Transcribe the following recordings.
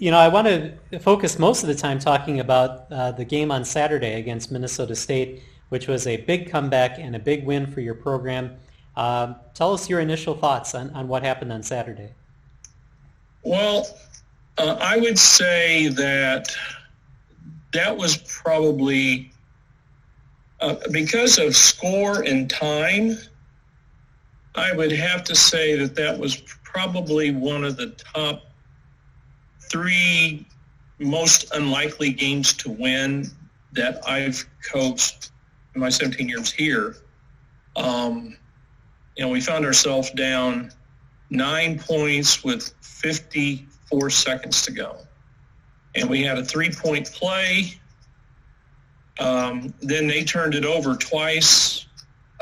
I want to focus most of the time talking about the game on Saturday against Minnesota State, which was a big comeback and a big win for your program. Tell us your initial thoughts on what happened on Saturday. Well, I would say that was probably because of score and time. I would have to say that was probably one of the top three most unlikely games to win that I've coached in my 17 years here. We found ourselves down 9 points with 54 seconds to go. And we had a 3-point play. Then they turned it over twice,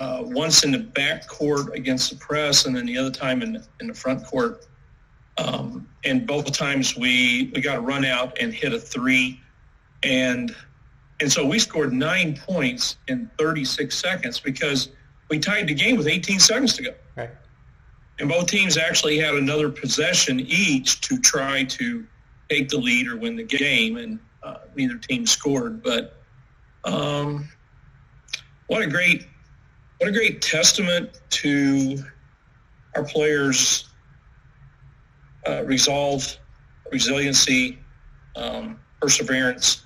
once in the back court against the press and then the other time in the front court. And both times we got a run out and hit a three. And so we scored 9 points in 36 seconds because we tied the game with 18 seconds to go. Right. And both teams actually had another possession each to try to take the lead or win the game, and neither team scored. But what a great testament to our players' resolve, resiliency, perseverance.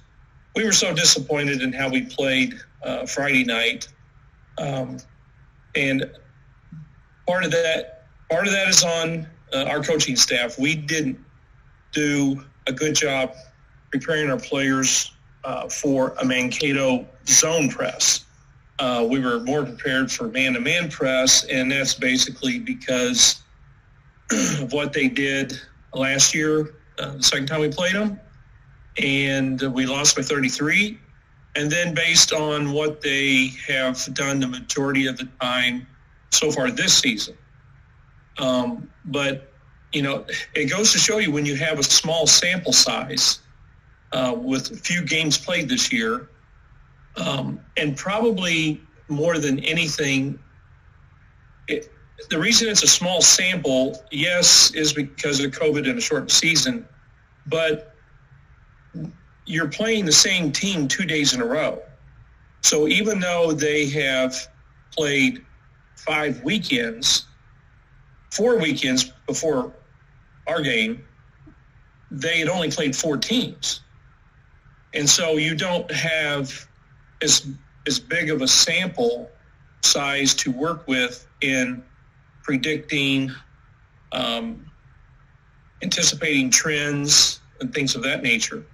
We were so disappointed in how we played Friday night, and part of that is on our coaching staff. We didn't do a good job preparing our players for a Mankato zone press. We were more prepared for man-to-man press, and that's basically because of what they did last year, the second time we played them, and we lost by 33. And then based on what they have done the majority of the time so far this season. But, it goes to show you when you have a small sample size with a few games played this year, and probably more than anything, the reason it's a small sample, yes, is because of COVID and a shortened season, but you're playing the same team 2 days in a row. So even though they have played 4 weekends before our game, they had only played 4 teams. And so you don't have as big of a sample size to work with in predicting, anticipating trends and things of that nature.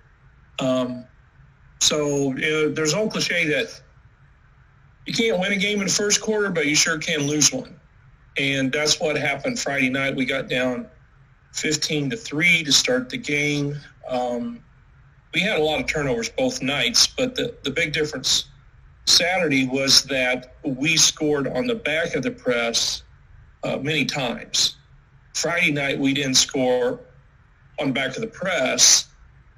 So there's an old cliche that you can't win a game in the first quarter, but you sure can lose one. And that's what happened Friday night. We got down 15-3 to start the game. We had a lot of turnovers both nights, but the big difference Saturday was that we scored on the back of the press many times. Friday night, we didn't score on the back of the press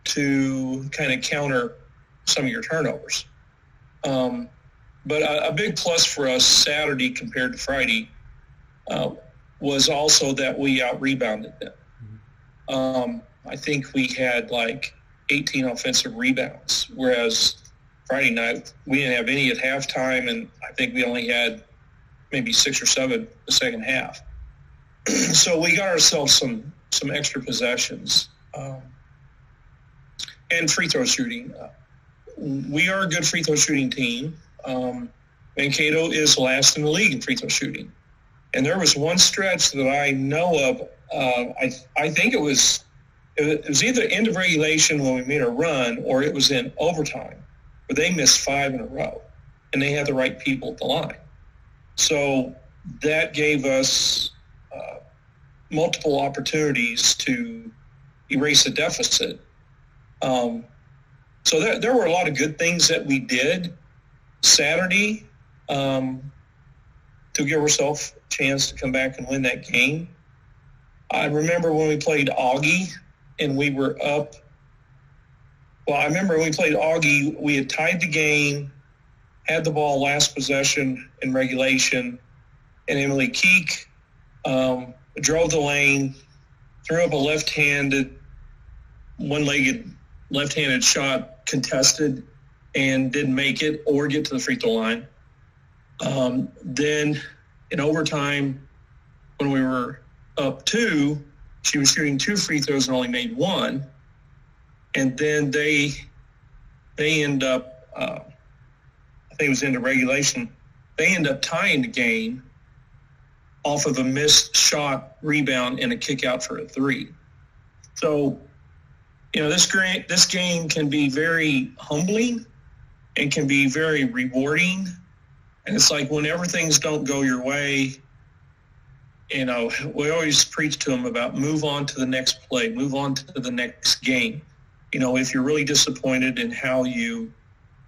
to kind of counter some of your turnovers. But a big plus for us Saturday compared to Friday was also that we out-rebounded them. I think we had like 18 offensive rebounds, whereas Friday night we didn't have any at halftime, and I think we only had maybe 6 or 7 the second half. So we got ourselves some extra possessions. And free throw shooting. We are a good free throw shooting team. Mankato is last in the league in free throw shooting. And there was one stretch that I know of. I think it was either end of regulation when we made a run, or it was in overtime, where they missed 5 in a row, and they had the right people at the line. So that gave us multiple opportunities to erase the deficit. So there were a lot of good things that we did Saturday to give ourselves a chance to come back and win that game. I remember when we played Augie and we were up. Well, I remember when we played Augie, we had tied the game, had the ball last possession in regulation, and Emily Keek drove the lane, threw up a left-handed one-legged left-handed shot contested and didn't make it or get to the free throw line. Then in overtime, when we were up 2, she was shooting 2 free throws and only made 1. And then they end up, I think it was into regulation, they end up tying the game off of a missed shot, rebound, and a kick out for a 3. So, this game can be very humbling and can be very rewarding. And it's like whenever things don't go your way, we always preach to them about move on to the next play, move on to the next game. If you're really disappointed in how you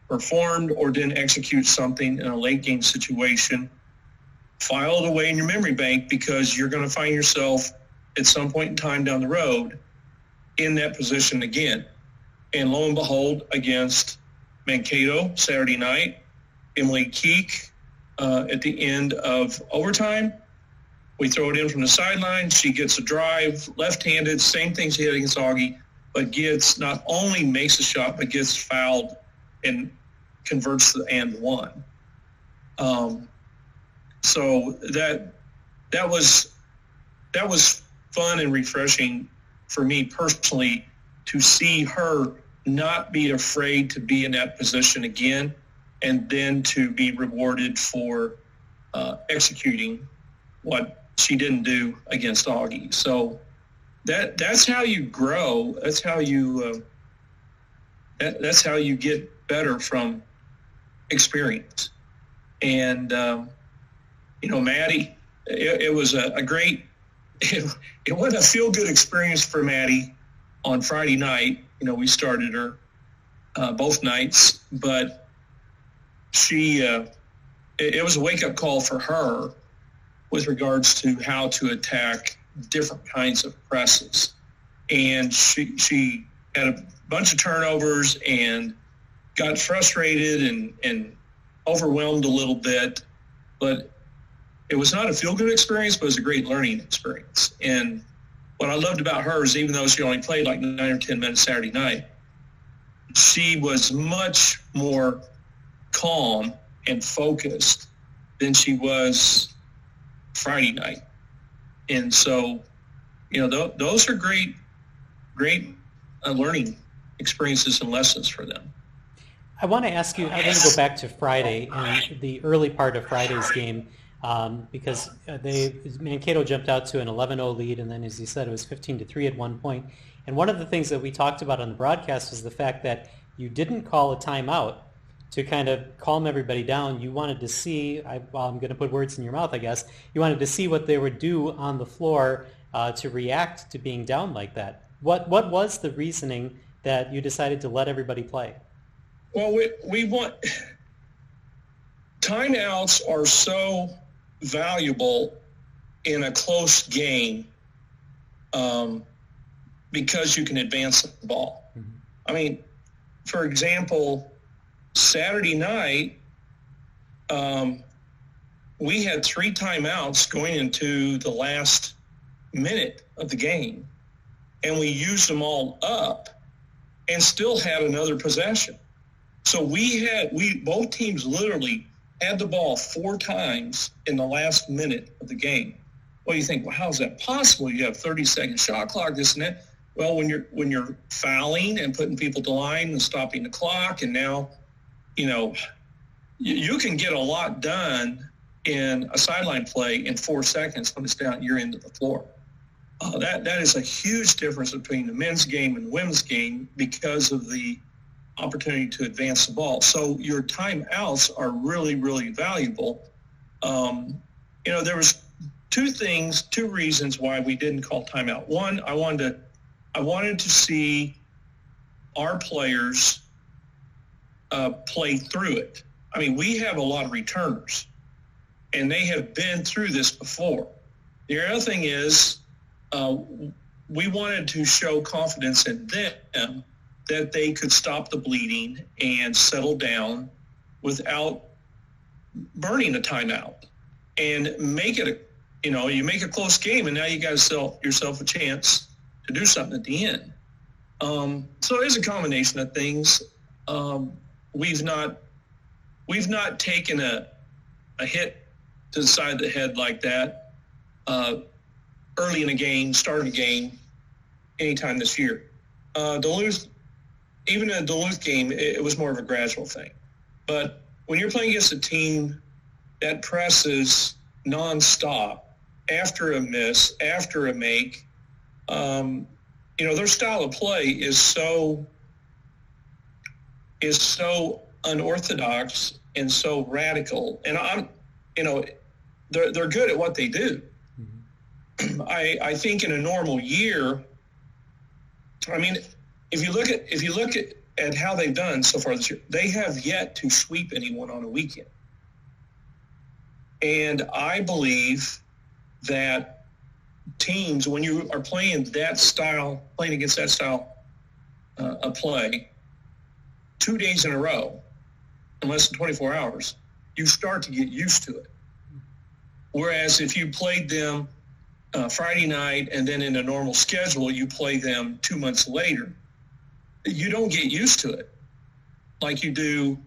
performed or didn't execute something in a late game situation, file it away in your memory bank, because you're going to find yourself at some point in time down the road in that position again. And lo and behold, against Mankato Saturday night, Emily Keek, at the end of overtime, we throw it in from the sideline. She gets a drive, left-handed, same thing she had against Augie, but not only makes a shot, but gets fouled and converts the and one. So that was fun and refreshing for me personally, to see her not be afraid to be in that position again, and then to be rewarded for executing what she didn't do against Augie. So that's how you grow. That's how you get better from experience. And Maddie, it was a great. It wasn't a feel-good experience for Maddie on Friday night. We started her both nights, but it was a wake-up call for her with regards to how to attack different kinds of presses. And she had a bunch of turnovers and got frustrated and overwhelmed a little bit, but it was not a feel-good experience, but it was a great learning experience. And what I loved about her is, even though she only played like 9 or 10 minutes Saturday night, she was much more calm and focused than she was Friday night. And so, those are great learning experiences and lessons for them. I want to ask you, I want to go back to Friday and the early part of Friday's game, because Mankato jumped out to an 11-0 lead, and then, as you said, it was 15-3 at one point. And one of the things that we talked about on the broadcast was the fact that you didn't call a timeout to kind of calm everybody down. You wanted to see, I'm going to put words in your mouth, I guess, you wanted to see what they would do on the floor to react to being down like that. What was the reasoning that you decided to let everybody play? Well, we want timeouts are so valuable in a close game because you can advance the ball. Mm-hmm. I mean, for example, Saturday night, we had 3 timeouts going into the last minute of the game, and we used them all up and still had another possession. So both teams literally had the ball 4 times in the last minute of the game. Well, you think, well, how is that possible? You have 30-second shot clock, this and that. Well, when you're fouling and putting people to line and stopping the clock, and now, you can get a lot done in a sideline play in 4 seconds when it's down at your end of the floor. That is a huge difference between the men's game and the women's game because of the opportunity to advance the ball. So your timeouts are really, really valuable. There was 2 reasons why we didn't call timeout. One, I wanted to see our players play through it. I mean, we have a lot of returners, and they have been through this before. The other thing is, we wanted to show confidence in them that they could stop the bleeding and settle down without burning a timeout, and make it you make a close game, and now you got to sell yourself a chance to do something at the end. So it's a combination of things. We've not taken a hit to the side of the head like that early in a game, start of a game, anytime this year. Duluth, even in the Duluth game, it was more of a gradual thing. But when you're playing against a team that presses nonstop after a miss, after a make, their style of play is so unorthodox and so radical. And they're good at what they do. Mm-hmm. I think in a normal year, I mean, if you look at how they've done so far this year, they have yet to sweep anyone on a weekend. And I believe that teams, when you are playing against that style of play 2 days in a row, in less than 24 hours, you start to get used to it. Whereas if you played them Friday night and then in a normal schedule, you play them 2 months later, you don't get used to it like you do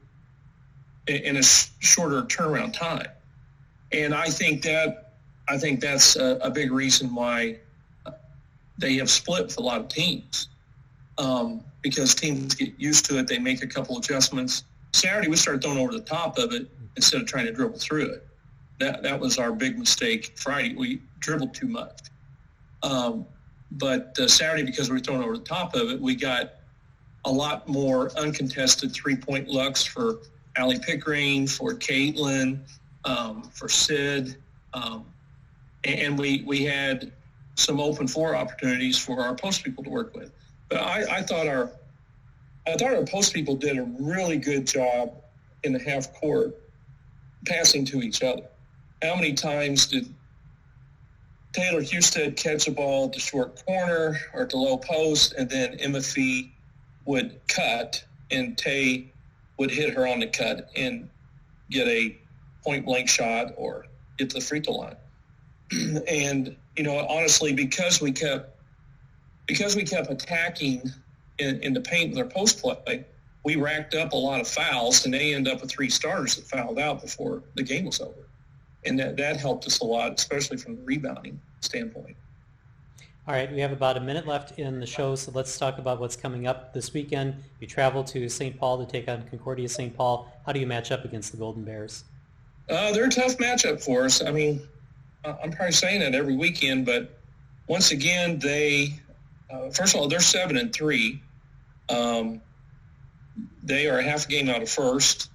in a shorter turnaround time. And I think that's a big reason why they have split with a lot of teams, because teams get used to it. They make a couple adjustments. Saturday, we started throwing over the top of it instead of trying to dribble through it. That was our big mistake Friday. We dribbled too much. But Saturday, because we were throwing over the top of it, we got a lot more uncontested three-point looks for Allie Pickering, for Caitlin, for Sid. And we had some open floor opportunities for our post people to work with. But I thought our post people did a really good job in the half court passing to each other. How many times did Taylor Husted catch a ball at the short corner or at the low post, and then Emma Fee would cut and Tay would hit her on the cut and get a point blank shot or get to the free throw line. And, honestly, because we kept attacking in the paint with our post play, we racked up a lot of fouls, and they ended up with 3 starters that fouled out before the game was over. And that helped us a lot, especially from the rebounding standpoint. All right, we have about a minute left in the show, so let's talk about what's coming up this weekend. You travel to St. Paul to take on Concordia-St. Paul. How do you match up against the Golden Bears? They're a tough matchup for us. I mean, I'm probably saying that every weekend, but once again, they first of all, they're 7-3. They are a half a game out of first.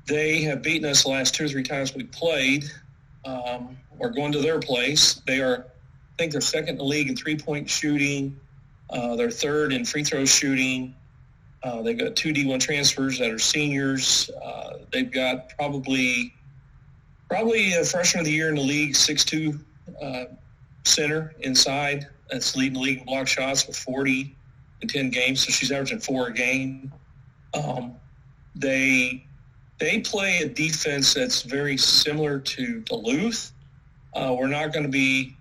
They have beaten us the last 2 or 3 times we played. We're going to their place. I think they're second in the league in three-point shooting. They're third in free throw shooting. They've got 2 D1 transfers that are seniors. They've got probably a freshman of the year in the league, 6'2", center inside. That's leading the league in block shots with 40 in 10 games. So she's averaging 4 a game. They play a defense that's very similar to Duluth. We're not going to be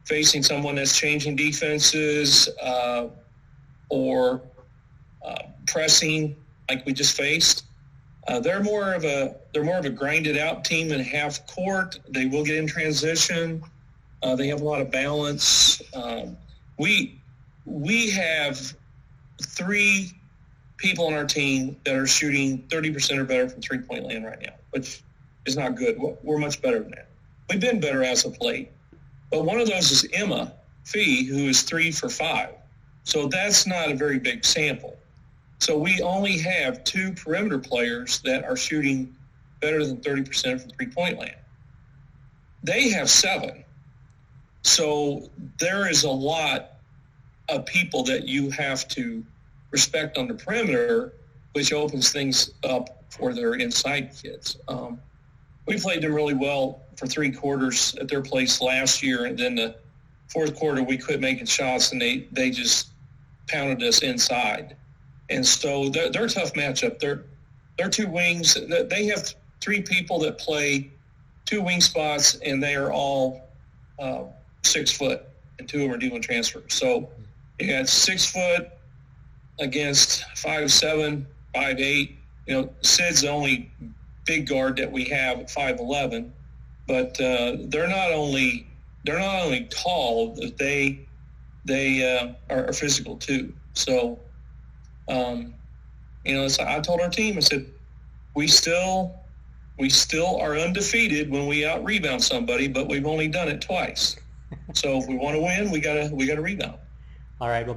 facing someone that's changing defenses or pressing like we just faced. They're more of a grinded out team in half court. They will get in transition. They have a lot of balance. We have 3 people on our team that are shooting 30% or better from three-point land right now, which is not good. We're much better than that. We've been better as of late. But one of those is Emma Fee, who is 3 for 5. So that's not a very big sample. So we only have 2 perimeter players that are shooting better than 30% from three-point land. They have 7. So there is a lot of people that you have to respect on the perimeter, which opens things up for their inside kids. We played them really well for 3 quarters at their place last year, and then the 4th quarter we quit making shots, and they just pounded us inside. And so they're a tough matchup. They're 2 wings. They have 3 people that play 2 wing spots, and they are all 6 foot, and 2 of them are doing transfers. So You got 6 foot against 5'7", 5'8". You know, Sid's the only big guard that we have at 5'11", but they're not only tall, they are physical too. So, you know, I told our team, I said, we still are undefeated when we out rebound somebody, but we've only done it twice. So if we want to win, we gotta rebound. All right. Well,